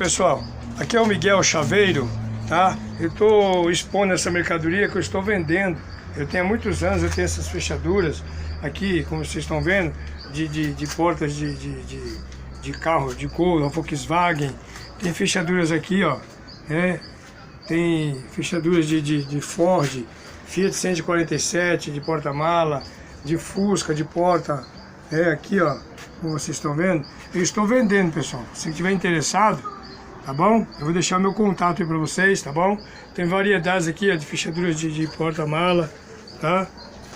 pessoal, aqui é o Miguel Chaveiro, tá? Eu estou expondo essa mercadoria que eu estou vendendo. Eu tenho há muitos anos, eu tenho essas fechaduras aqui, como vocês estão vendo, de portas de carro, de Gol, Volkswagen. Tem fechaduras aqui, ó, tem fechaduras de Ford, Fiat 147, de porta-mala, de Fusca, de porta, aqui, ó, como vocês estão vendo. Eu estou vendendo, pessoal. Se tiver interessado, tá bom? Eu vou deixar meu contato aí para vocês, tá bom? Tem variedades aqui, ó, de fechaduras de porta-mala, tá?